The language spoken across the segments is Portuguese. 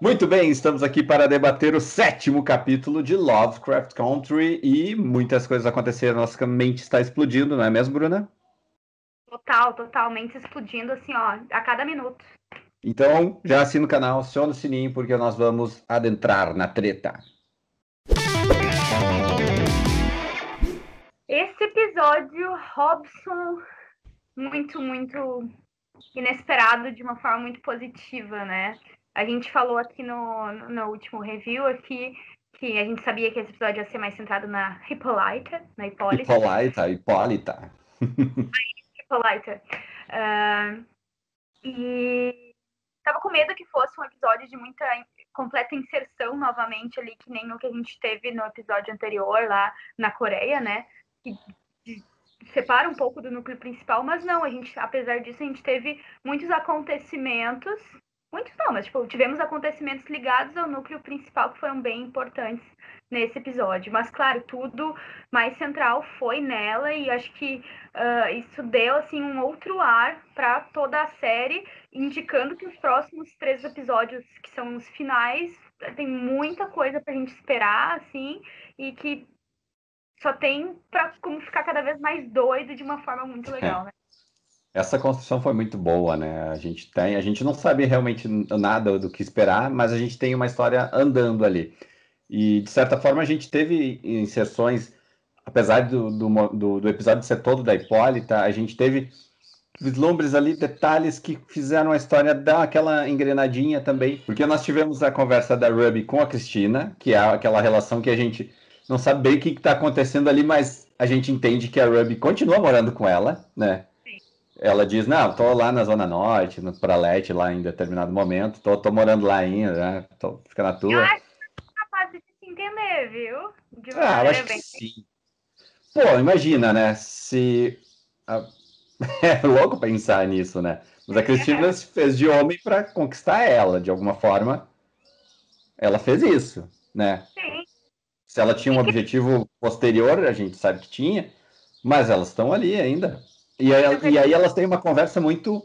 Muito bem, estamos aqui para debater o 7º capítulo de Lovecraft Country e muitas coisas aconteceram, nossa mente está explodindo, não é mesmo, Bruna? Totalmente explodindo, assim, ó, a cada minuto. Então, já assina o canal, aciona o sininho, porque nós vamos adentrar na treta. Esse episódio, Robson, muito inesperado, de uma forma muito positiva, né? A gente falou aqui no último review aqui que a gente sabia que esse episódio ia ser mais centrado na Hippolyta, na Hipólita. Hipólita. Hippolyta. E tava com medo que fosse um episódio de muita completa inserção novamente ali, que nem o que a gente teve no episódio anterior lá na Coreia, né? Que separa um pouco do núcleo principal, mas não, a gente, apesar disso, a gente teve muitos acontecimentos, muitos não, mas tipo, tivemos acontecimentos ligados ao núcleo principal que foram bem importantes nesse episódio. Mas claro, tudo mais central foi nela e acho que isso deu assim um outro ar para toda a série, indicando que os próximos 3 episódios, que são os finais, tem muita coisa pra gente esperar, assim, e que só tem pra como ficar cada vez mais doido de uma forma muito legal, né? Essa construção foi muito boa, né? A gente não sabe realmente nada do que esperar, mas a gente tem uma história andando ali. E, de certa forma, a gente teve inserções, apesar do episódio ser todo da Hipólita, a gente teve vislumbres ali, detalhes que fizeram a história dar aquela engrenadinha também. Porque nós tivemos a conversa da Ruby com a Cristina, que é aquela relação que a gente não sabe bem o que está acontecendo ali, mas a gente entende que a Ruby continua morando com ela, né? Sim. Ela diz, não, tô lá na Zona Norte, no Pralete, lá em determinado momento, tô morando lá ainda, né? Fica na Eu tua. acho que é capaz de se entender, viu? De uma Ah, eu acho maneira que bem. sim. Pô, imagina, né? Se. É louco pensar nisso, né? Mas a Cristina se fez de homem para conquistar ela, de alguma forma. Ela fez isso, né? Sim. Se ela tinha um E que objetivo posterior, a gente sabe que tinha, mas elas estão ali ainda. não quer E dizer aí elas têm uma conversa muito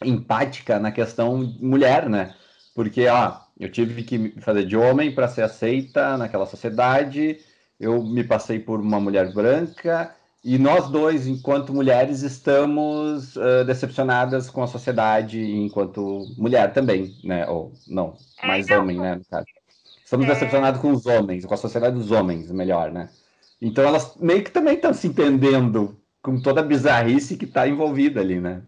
empática na questão mulher, né? Porque, ó, eu tive que me fazer de homem para ser aceita naquela sociedade, eu me passei por uma mulher branca, e nós dois, enquanto mulheres, estamos decepcionadas com a sociedade enquanto mulher também, né? Ou não, mais não, homem, né, no caso. Estamos é, decepcionados com os homens, com a sociedade dos homens, melhor, né? Então elas meio que também estão se entendendo com toda a bizarrice que está envolvida ali, né?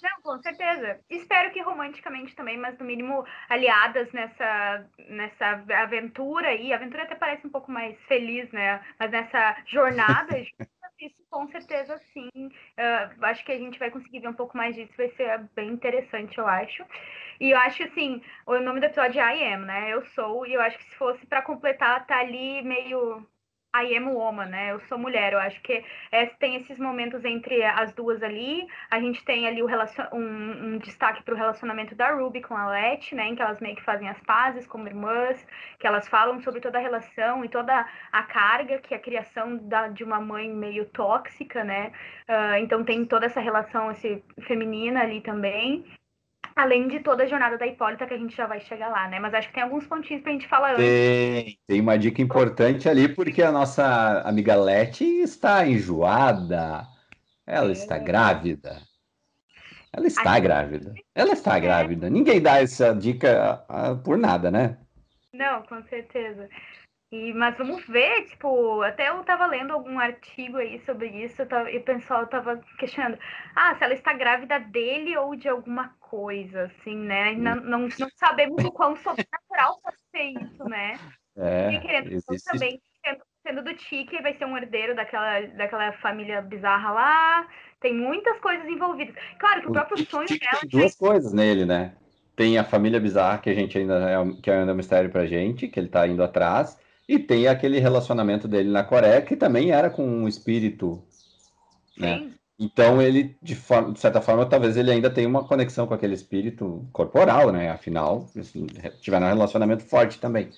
não, com certeza. Espero que romanticamente também, mas no mínimo aliadas nessa aventura aí. A aventura até parece um pouco mais feliz, né? Mas nessa jornada, isso com certeza sim. Acho que a gente vai conseguir ver um pouco mais disso. Vai ser bem interessante, eu acho. E eu acho assim, o nome do episódio é I Am, né? Eu sou, e eu acho que se fosse pra completar, tá ali meio I am woman, né? Eu sou mulher. Eu acho que tem esses momentos entre as duas ali. A gente tem ali um destaque para o relacionamento da Ruby com a Letty, né? Em que elas meio que fazem as pazes como irmãs, que elas falam sobre toda a relação e toda a carga que a criação de uma mãe meio tóxica, né? Então tem toda essa relação feminina ali também. Além de toda a jornada da Hipólita, que a gente já vai chegar lá, né? Mas acho que tem alguns pontinhos pra gente falar antes. Tem uma dica importante ali, porque a nossa amiga Leti está enjoada. Ela está É, grávida. Ela está acho que grávida. Ela está é. grávida. Ninguém dá essa dica por nada, né? Não, com certeza. Mas vamos ver, tipo, até eu tava lendo algum artigo aí sobre isso, e o pessoal tava questionando, se ela está grávida dele ou de alguma coisa, assim, né? Não sabemos o quão sobrenatural pode ser isso, né? Porque querendo ou não, Existe também, sendo do Tiki, vai ser um herdeiro daquela família bizarra lá, tem muitas coisas envolvidas. Claro que o o próprio sonho Tic-Tic dela tem já duas coisas nele, né? Tem a família bizarra que a gente ainda que ainda é um mistério pra gente, que ele tá indo atrás, e tem aquele relacionamento dele na Coreia que também era com um espírito, né? sim, Então ele, de certa forma, talvez ele ainda tenha uma conexão com aquele espírito corporal, né? Afinal, eles tiveram um relacionamento forte também.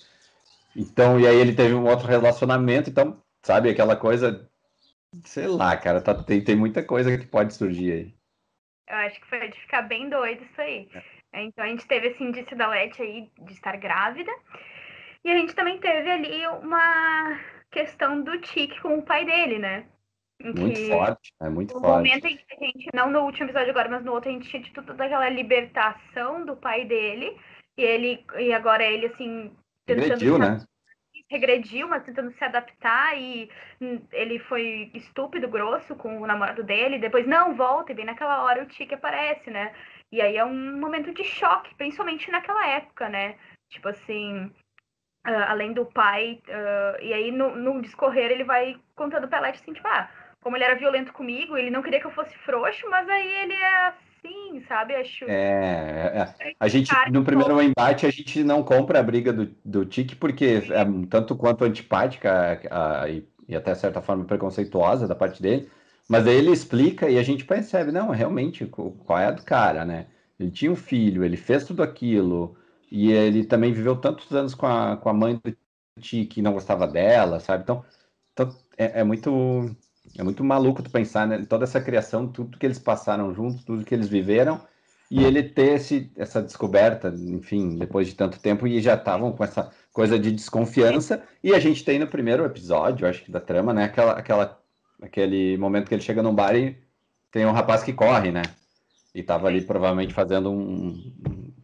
Então, e aí ele teve um outro relacionamento, então, sabe, aquela coisa, sei lá, cara, tem muita coisa que pode surgir aí. eu acho que foi de ficar bem doido isso aí. Então a gente teve esse indício da Letty aí de estar grávida. E a gente também teve ali uma questão do Tic com o pai dele, né? Em Muito que forte, é muito o forte. momento em que a gente, não no último episódio agora, mas no outro, a gente tinha tido toda aquela libertação do pai dele. E agora ele, assim, tentando Regrediu, se né? regrediu, mas tentando se adaptar e ele foi estúpido, grosso com o namorado dele. Depois, não, volta, e bem naquela hora o Tic aparece, né? E aí é um momento de choque, principalmente naquela época, né? Tipo assim, além do pai, e aí no discorrer ele vai contando pra Letty assim, tipo, como ele era violento comigo, ele não queria que eu fosse frouxo, mas aí ele é assim, sabe? Acho. A gente, Cara, no primeiro embate, a gente não compra a briga do Tiki, porque é um tanto quanto antipática e até certa forma preconceituosa da parte dele, mas aí ele explica e a gente percebe, não, realmente, qual é a do cara, né? Ele tinha um filho, ele fez tudo aquilo, e ele também viveu tantos anos com a mãe do Tiki e não gostava dela, sabe? Então é muito maluco tu pensar, né, toda essa criação, tudo que eles passaram juntos, tudo que eles viveram, e ele ter essa descoberta, enfim, depois de tanto tempo, e já estavam com essa coisa de desconfiança, e a gente tem no primeiro episódio, acho que da trama, né, aquele momento que ele chega num bar e tem um rapaz que corre, né, e tava ali provavelmente fazendo um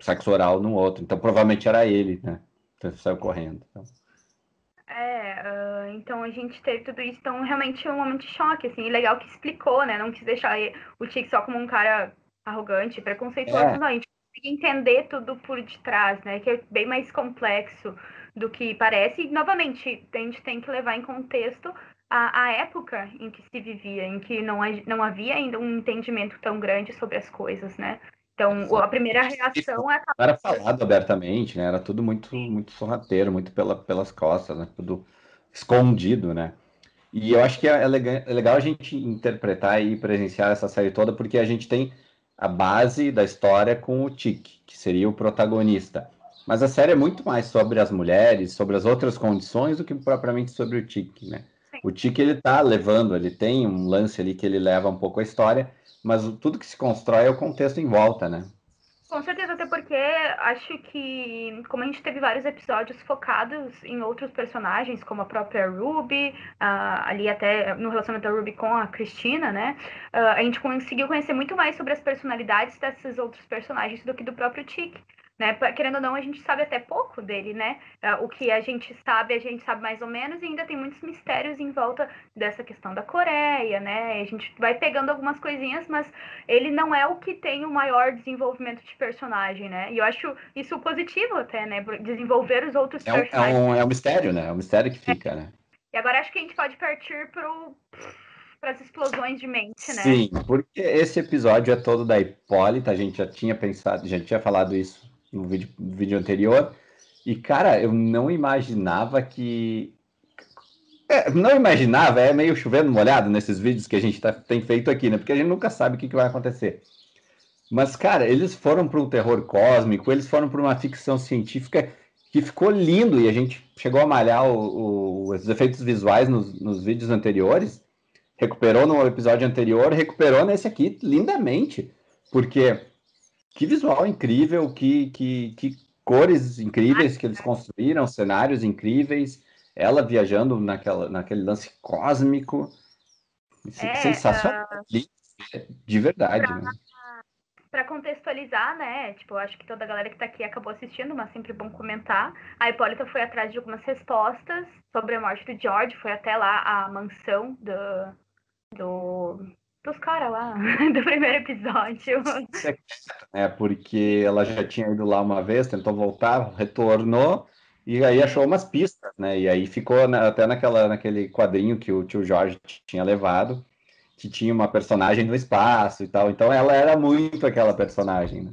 sexo oral no outro, então provavelmente era ele, né, então ele saiu correndo. Então. Então a gente teve tudo isso, então realmente é um momento de choque, assim, e legal que explicou, né? Não quis deixar o Tic só como um cara arrogante, preconceituoso, É, não, a gente consegue entender tudo por detrás, né? Que é bem mais complexo do que parece, e novamente, a gente tem que levar em contexto a época em que se vivia, em que não havia ainda um entendimento tão grande sobre as coisas, né? Então, a primeira reação é não era falado abertamente, né? Era tudo muito, muito sorrateiro, muito pelas costas, né? Tudo escondido, né? E eu acho que é legal a gente interpretar e presenciar essa série toda, porque a gente tem a base da história com o Tic, que seria o protagonista. Mas a série é muito mais sobre as mulheres, sobre as outras condições, do que propriamente sobre o Tic, né? O Tic, ele tá levando, ele tem um lance ali que ele leva um pouco a história, mas tudo que se constrói é o contexto em volta, né? Com certeza, até porque acho que, como a gente teve vários episódios focados em outros personagens, como a própria Ruby, ali até no relacionamento da Ruby com a Cristina, né? A gente conseguiu conhecer muito mais sobre as personalidades desses outros personagens do que do próprio Tick. Né? Querendo ou não, a gente sabe até pouco dele, né? O que a gente sabe mais ou menos, e ainda tem muitos mistérios em volta dessa questão da Coreia, né? A gente vai pegando algumas coisinhas, mas ele não é o que tem o maior desenvolvimento de personagem, né? E eu acho isso positivo até, né? Desenvolver os outros É um, é personagens. um, é um mistério, né? É um mistério que fica, né? E agora acho que a gente pode partir para as explosões de mente, né? Sim, porque esse episódio é todo da Hipólita, a gente já tinha pensado, já tinha falado isso no vídeo anterior, e cara, eu não imaginava que. Não imaginava, é meio chovendo molhado nesses vídeos que a gente tem feito aqui, né? Porque a gente nunca sabe o que vai acontecer. Mas, cara, eles foram para um terror cósmico, eles foram para uma ficção científica que ficou lindo, e a gente chegou a malhar os efeitos visuais nos vídeos anteriores, recuperou no episódio anterior, recuperou nesse aqui lindamente, porque que visual incrível, que cores incríveis que eles construíram, cenários incríveis, ela viajando naquele lance cósmico, É, sensacional, de verdade, né? para contextualizar, né? Tipo, eu acho que toda a galera que tá aqui acabou assistindo, mas sempre bom comentar. A Hipólita foi atrás de algumas respostas sobre a morte do George, foi até lá a mansão dos caras lá, do primeiro episódio. Porque ela já tinha ido lá uma vez, tentou voltar, retornou, e aí achou umas pistas, né? E aí ficou até naquele quadrinho que o tio Jorge tinha levado, que tinha uma personagem no espaço e tal. Então ela era muito aquela personagem, né?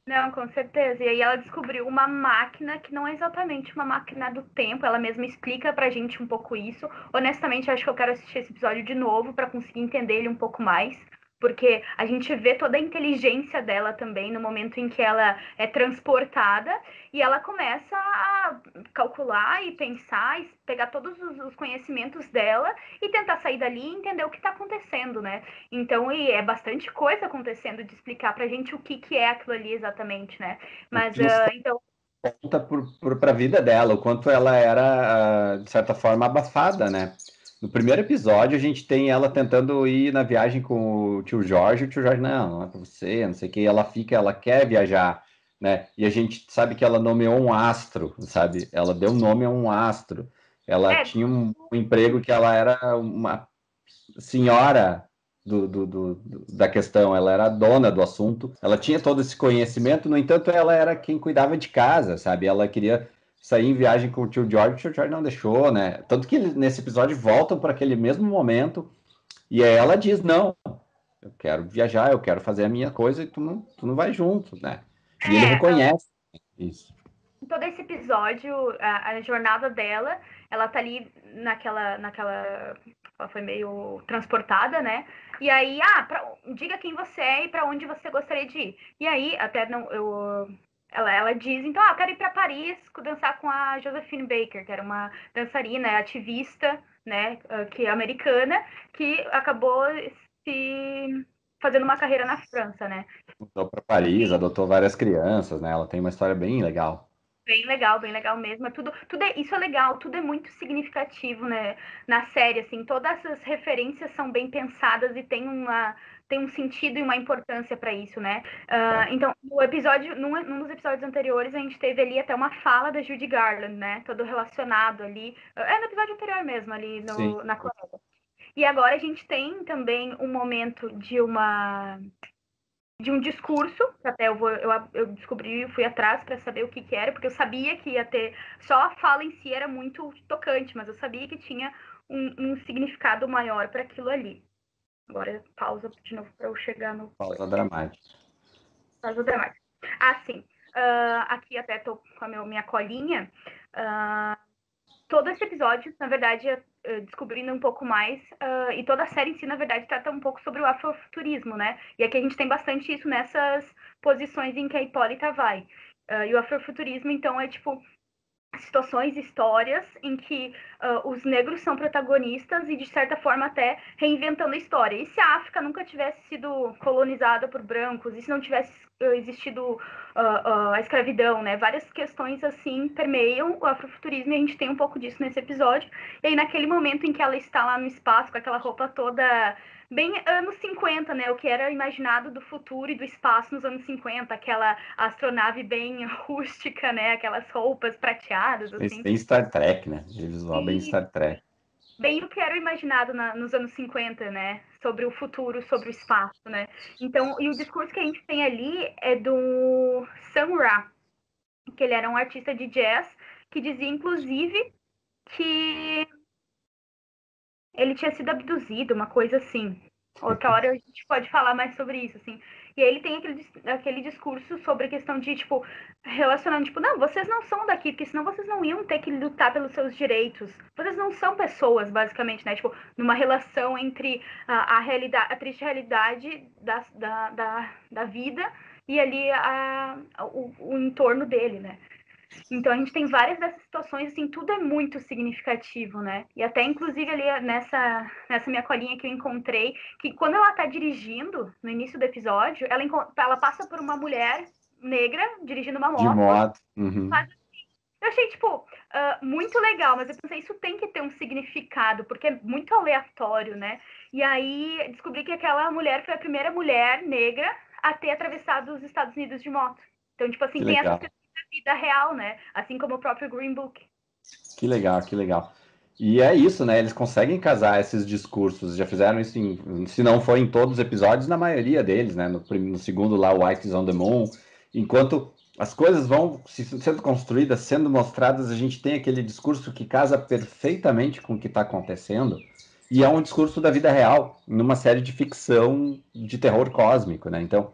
Não, com certeza. E aí ela descobriu uma máquina que não é exatamente uma máquina do tempo. Ela mesma explica pra gente um pouco isso. Honestamente, acho que eu quero assistir esse episódio de novo pra conseguir entender ele um pouco mais. porque a gente vê toda a inteligência dela também no momento em que ela é transportada e ela começa a calcular e pensar, e pegar todos os conhecimentos dela e tentar sair dali e entender o que está acontecendo, né? Então, e é bastante coisa acontecendo de explicar pra gente o que é aquilo ali exatamente, né? O Mas, que nos então... conta para a vida dela, o quanto ela era, de certa forma, abafada, né? No primeiro episódio, a gente tem ela tentando ir na viagem com o tio Jorge, não é para você, não sei o que, ela quer viajar, né? E a gente sabe que ela nomeou um astro, sabe? Ela deu nome a um astro. Ela É, tinha um emprego que ela era uma senhora da questão, ela era a dona do assunto, ela tinha todo esse conhecimento, no entanto, ela era quem cuidava de casa, sabe? Ela queria sair em viagem com o tio George não deixou, né? Tanto que nesse episódio voltam para aquele mesmo momento e aí ela diz: Não, eu quero viajar, eu quero fazer a minha coisa e tu não vai junto, né? E ele é, reconhece isso. todo esse episódio, a jornada dela, ela tá ali naquela, ela foi meio transportada, né? E aí, diga quem você é e para onde você gostaria de ir. E aí, até não, ela diz, então, eu quero ir para Paris dançar com a Josephine Baker, que era uma dançarina, ativista, né, que é americana, que acabou se fazendo uma carreira na França, né? Mudou para Paris, adotou várias crianças, né? Ela tem uma história bem legal. Bem legal mesmo. Isso é legal, tudo é muito significativo, né? Na série, assim, todas essas referências são bem pensadas e tem um sentido e uma importância para isso, né? É. Então, num dos episódios anteriores, a gente teve ali até uma fala da Judy Garland, né? Todo relacionado ali. No episódio anterior mesmo, ali Sim. na Coreia. E agora a gente tem também um momento de um discurso, que até eu descobri, fui atrás para saber o que era, porque eu sabia que ia ter, só a fala em si era muito tocante, mas eu sabia que tinha um significado maior para aquilo ali. Agora pausa de novo para eu chegar no Pausa dramática. pausa dramática. Sim. Aqui até tô com a minha colinha. Todo esse episódio, na verdade, descobrindo um pouco mais, e toda a série em si, na verdade, trata um pouco sobre o afrofuturismo, né? E aqui a gente tem bastante isso nessas posições em que a Hipólita vai. E o afrofuturismo, então, é tipo situações, histórias em que os negros são protagonistas e, de certa forma, até reinventando a história. E se a África nunca tivesse sido colonizada por brancos, e se não tivesse existido a escravidão, né? Várias questões, assim, permeiam o afrofuturismo e a gente tem um pouco disso nesse episódio. E aí, naquele momento em que ela está lá no espaço, com aquela roupa toda bem anos 50, né? O que era imaginado do futuro e do espaço nos anos 50, aquela astronave bem rústica, né? Aquelas roupas prateadas, assim. Bem Star Trek, né? De visual bem E Star Trek. bem o que era imaginado nos anos 50, né? Sobre o futuro, sobre o espaço, né? Então, e o discurso que a gente tem ali é do Sun Ra, que ele era um artista de jazz, que dizia, inclusive, que ele tinha sido abduzido, uma coisa assim. Outra hora a gente pode falar mais sobre isso, assim. E aí ele tem aquele discurso sobre a questão de, tipo, relacionando, tipo, não, vocês não são daqui, porque senão vocês não iam ter que lutar pelos seus direitos. Vocês não são pessoas, basicamente, né? Tipo, numa relação entre a realidade, a triste realidade da vida e ali o entorno dele, né? Então a gente tem várias dessas situações, assim, tudo é muito significativo, né? E até inclusive ali nessa minha colinha que eu encontrei, que quando ela tá dirigindo, no início do episódio, ela passa por uma mulher negra dirigindo uma De moto. moto. Uhum. Eu achei, tipo, muito legal, mas eu pensei, isso tem que ter um significado, porque é muito aleatório, né? E aí descobri que aquela mulher foi a primeira mulher negra a ter atravessado os Estados Unidos de moto. Então, tipo assim, Que tem essas legal. questões da vida real, né? Assim como o próprio Green Book. Que legal, que legal. E é isso, né? Eles conseguem casar esses discursos. Já fizeram isso, se não foi em todos os episódios, na maioria deles, né? No segundo lá, White is on the Moon. Enquanto as coisas vão sendo construídas, sendo mostradas, a gente tem aquele discurso que casa perfeitamente com o que está acontecendo. E é um discurso da vida real, numa série de ficção de terror cósmico, né? Então,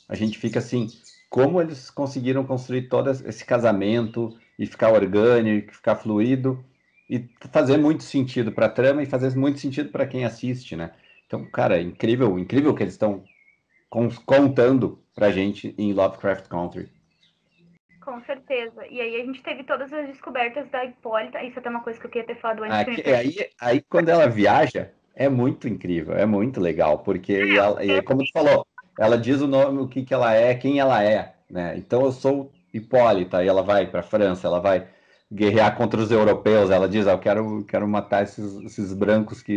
a gente fica assim, como eles conseguiram construir todo esse casamento e ficar orgânico, ficar fluido e fazer muito sentido para a trama e fazer muito sentido para quem assiste, né? Então, cara, incrível, incrível que eles estão contando pra gente em Lovecraft Country. Com certeza. E aí a gente teve todas as descobertas da Hipólita. Isso é até uma coisa que eu queria ter falado antes que me perdi. Aí, quando ela viaja, é muito incrível, é muito legal, porque, como tu falou, ela diz o nome, o que que ela é, quem ela é, né? Então, eu sou Hipólita, e ela vai para a França, ela vai guerrear contra os europeus, ela diz, eu quero matar esses brancos que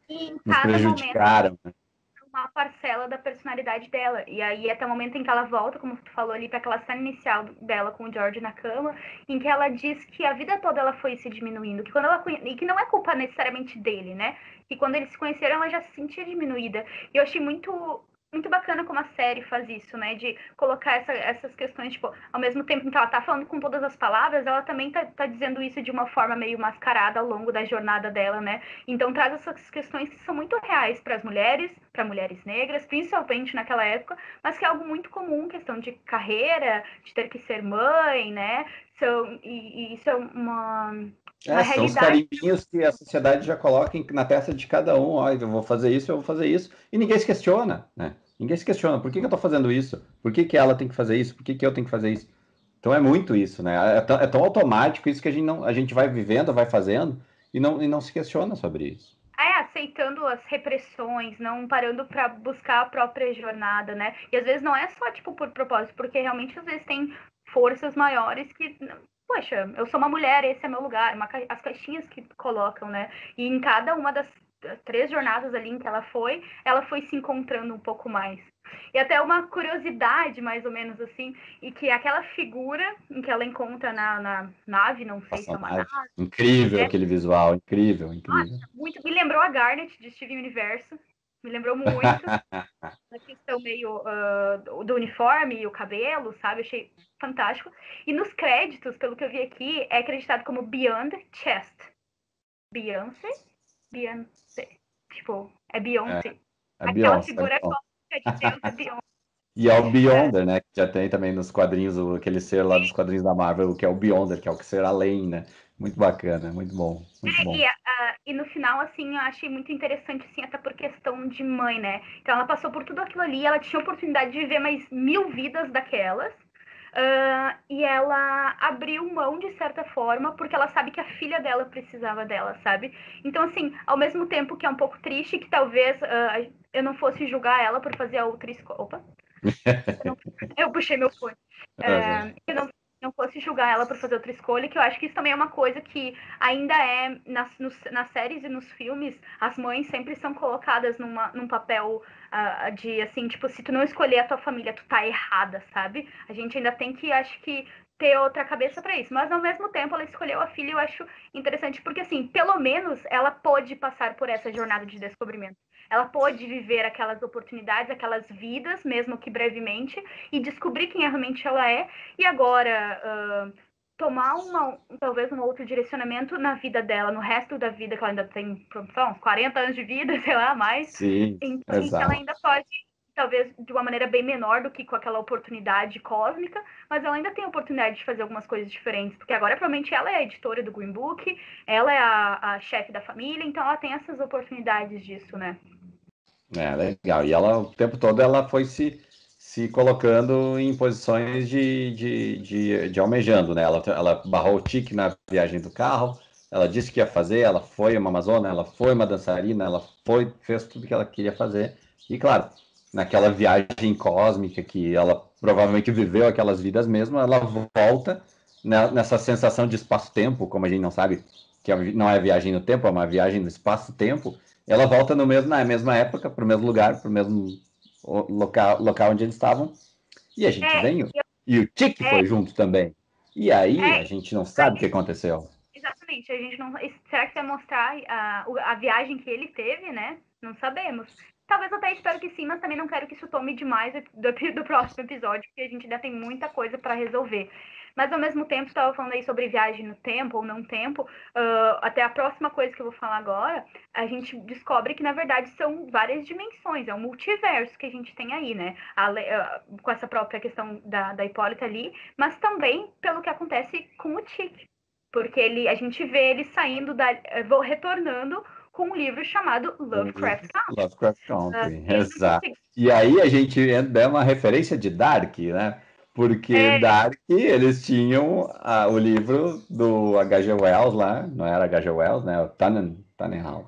E em nos cada momento prejudicaram. uma parcela da personalidade dela. E aí, até o momento em que ela volta, como tu falou ali, para aquela cena inicial dela com o George na cama, em que ela diz que a vida toda ela foi se diminuindo, que quando ela e que não é culpa necessariamente dele, né? Que quando eles se conheceram, ela já se sentia diminuída. E eu achei muito bacana como a série faz isso, né? De colocar essas questões, tipo, ao mesmo tempo que ela tá falando com todas as palavras, ela também tá dizendo isso de uma forma meio mascarada ao longo da jornada dela, né? Então traz essas questões que são muito reais para as mulheres, para mulheres negras, principalmente naquela época, mas que é algo muito comum, questão de carreira, de ter que ser mãe, né? E isso é uma São os realidade. carimbinhos que a sociedade já coloca na testa de cada um. Ó, eu vou fazer isso, eu vou fazer isso. E ninguém se questiona, né? Ninguém se questiona. Por que que eu tô fazendo isso? Por que que ela tem que fazer isso? Por que que eu tenho que fazer isso? Então é muito isso, né? É tão automático isso que a gente vai vivendo, vai fazendo e não se questiona sobre isso. Aceitando as repressões, não parando para buscar a própria jornada, né? E às vezes não é só tipo por propósito, porque realmente às vezes tem forças maiores que, poxa, eu sou uma mulher, esse é meu lugar, as caixinhas que colocam, né? E em cada uma das 3 jornadas ali em que ela foi se encontrando um pouco mais. E até uma curiosidade, mais ou menos assim, e que aquela figura em que ela encontra na nave, não sei se é Nossa, uma nave. nave, Incrível é, aquele visual, incrível, incrível. muito, me lembrou a Garnet de Steven Universo. Me lembrou muito a questão meio do uniforme e o cabelo, sabe? Achei fantástico. E nos créditos, pelo que eu vi aqui, é acreditado como Beyond Chest. Beyoncé? Beyoncé. Tipo, é É, Beyoncé. é Aquela Beyoncé, é figura Beyoncé. cósmica de Deus é Beyoncé. E é o Beyonder, né? Que já tem também nos quadrinhos, aquele ser lá dos quadrinhos da Marvel, que é o Beyonder, que é o que ser além, né? Muito bacana, muito bom, muito bom. E no final, assim, eu achei muito interessante, assim, até por questão de mãe, né? Então ela passou por tudo aquilo ali, ela tinha a oportunidade de viver mais 1000 vidas daquelas. E ela abriu mão de certa forma, porque ela sabe que a filha dela precisava dela, sabe? Então, assim, ao mesmo tempo que é um pouco triste, que talvez eu não fosse julgar ela por fazer a outra escolha. Opa, eu puxei meu fone. Aham. Eu não fosse julgar ela por fazer outra escolha, que eu acho que isso também é uma coisa que ainda é nas séries e nos filmes, as mães sempre são colocadas num papel de assim, tipo, se tu não escolher a tua família, tu tá errada, sabe? A gente ainda tem que, acho que, ter outra cabeça para isso. Mas ao mesmo tempo ela escolheu a filha, eu acho interessante, porque assim, pelo menos ela pôde passar por essa jornada de descobrimento. Ela pôde viver aquelas oportunidades, aquelas vidas, mesmo que brevemente, e descobrir quem realmente ela é. E agora, tomar talvez um outro direcionamento na vida dela, no resto da vida, que ela ainda tem, uns 40 anos de vida, sei lá, mais, Sim, em que ela exato. ainda pode, talvez de uma maneira bem menor do que com aquela oportunidade cósmica, mas ela ainda tem a oportunidade de fazer algumas coisas diferentes, porque agora provavelmente ela é a editora do Green Book, ela é a chefe da família, então ela tem essas oportunidades disso, né? É, legal. E ela, o tempo todo, ela foi se colocando em posições de almejando, né? Ela barrou o tique na viagem do carro, ela disse que ia fazer, ela foi uma amazona, ela foi uma dançarina, fez tudo que ela queria fazer. E, claro, naquela viagem cósmica que ela provavelmente viveu aquelas vidas mesmo, ela volta nessa sensação de espaço-tempo, como a gente não sabe, que não é viagem no tempo, é uma viagem no espaço-tempo. Ela volta na mesma época, para o mesmo lugar, para o mesmo local onde eles estavam. E a gente É, vem, e o Tiki é, foi junto também. E aí é, a gente não sabe o que aconteceu. exatamente. A gente não. Será que vai mostrar a viagem que ele teve, né? Não sabemos. Talvez eu até espero que sim, mas também não quero que isso tome demais do próximo episódio, porque a gente ainda tem muita coisa para resolver. Mas ao mesmo tempo, estava falando aí sobre viagem no tempo ou não tempo. Até a próxima coisa que eu vou falar agora, a gente descobre que na verdade são várias dimensões, é um multiverso que a gente tem aí, né? Com essa própria questão da Hipólita ali, mas também pelo que acontece com o Tic. Porque a gente vê ele saindo retornando com um livro chamado Lovecraft Country. Lovecraft Country, Ele não exato. conseguiu. E aí a gente dá uma referência de Dark, né? Porque Dark, eles tinham o livro do H.G. Wells lá, não era H.G. Wells, né? O Tannenhaus.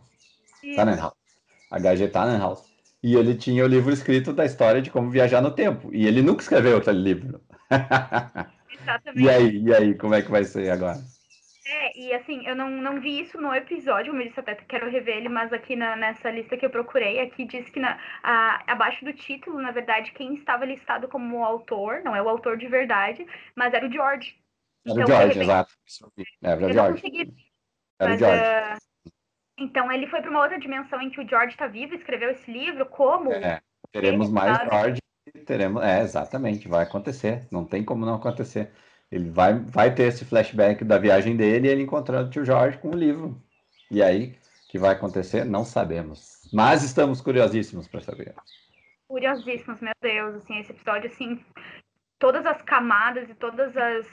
H.G. Tannenhaus. E ele tinha o livro escrito da história de como viajar no tempo. E ele nunca escreveu aquele livro. Exatamente. E aí, como é que vai ser agora? E assim, eu não vi isso no episódio, como eu disse, até quero rever ele, mas aqui nessa lista que eu procurei, aqui diz que abaixo do título, na verdade, quem estava listado como autor, não é o autor de verdade, mas era o George. Era o Então, de George, repente, exato. Era o eu não George. consegui, Era o mas George. então ele foi para uma outra dimensão em que o George está vivo, escreveu esse livro, como Teremos mais sabe? George, teremos, exatamente, vai acontecer, não tem como não acontecer. Ele vai ter esse flashback da viagem dele e ele encontrando o tio Jorge com o livro. E aí, o que vai acontecer, não sabemos. Mas estamos curiosíssimos para saber. Curiosíssimos, meu Deus, assim, esse episódio, assim, todas as camadas e todas as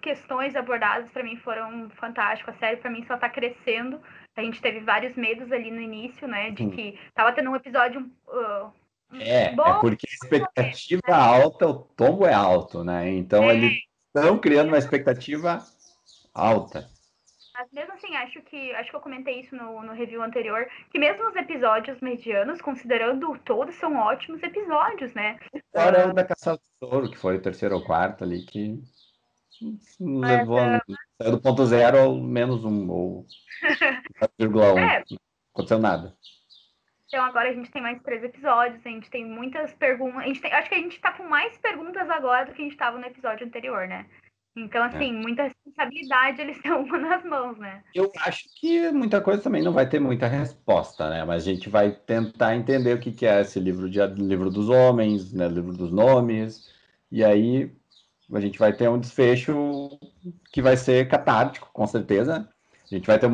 questões abordadas para mim foram fantásticas. A série para mim só tá crescendo. A gente teve vários medos ali no início, né, de que tava tendo um episódio bom. Porque a expectativa alta, o tombo é alto, né? Então eles estão criando uma expectativa alta. Mas mesmo assim, acho que eu comentei isso no review anterior, que mesmo os episódios medianos, considerando todos, são ótimos episódios, né? Fora o da Caçada do Tesouro, que foi o terceiro ou quarto ali, que saiu do ponto zero ao menos um, ou 0,1. Não aconteceu nada. Então agora a gente tem mais 3 episódios, a gente tem muitas perguntas. Acho que a gente tá com mais perguntas agora do que a gente tava no episódio anterior, né? Então, assim, muita responsabilidade eles estão nas mãos, né? Eu acho que muita coisa também não vai ter muita resposta, né? Mas a gente vai tentar entender o que é esse livro dos homens, né? Livro dos nomes, e aí a gente vai ter um desfecho que vai ser catártico, com certeza. A gente vai ter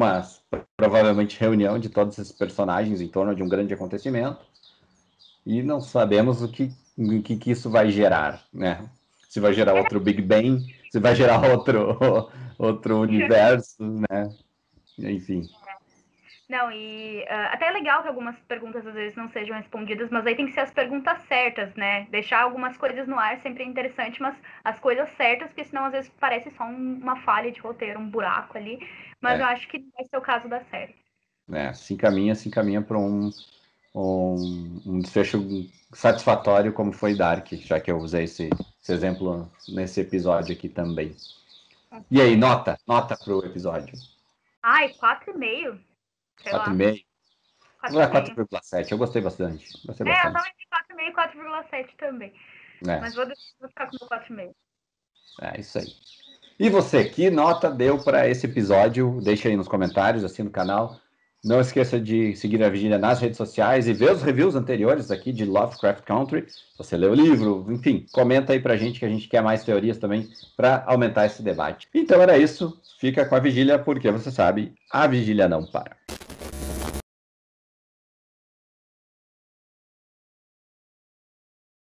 provavelmente, reunião de todos esses personagens em torno de um grande acontecimento, e não sabemos o que isso vai gerar, né? Se vai gerar outro Big Bang, se vai gerar outro universo, né? Enfim. Não, e até é legal que algumas perguntas às vezes não sejam respondidas, mas aí tem que ser as perguntas certas, né? Deixar algumas coisas no ar sempre é interessante, mas as coisas certas, porque senão às vezes parece só uma falha de roteiro, um buraco ali. Mas eu acho que vai ser o caso da série. Se encaminha para um desfecho satisfatório, como foi Dark, já que eu usei esse exemplo nesse episódio aqui também. E aí, nota para o episódio? Ai, 4,5. 4,5? Vou dar 4,7. Eu gostei bastante. Eu também tenho 4,5 e 4,7 também. Mas vou ficar com o 4,5. É isso aí. E você, que nota deu para esse episódio? Deixa aí nos comentários, assina o canal. Não esqueça de seguir a Vigília nas redes sociais e ver os reviews anteriores aqui de Lovecraft Country. Se você leu o livro, enfim, comenta aí pra gente que a gente quer mais teorias também para aumentar esse debate. Então era isso. Fica com a Vigília, porque você sabe, a Vigília não para.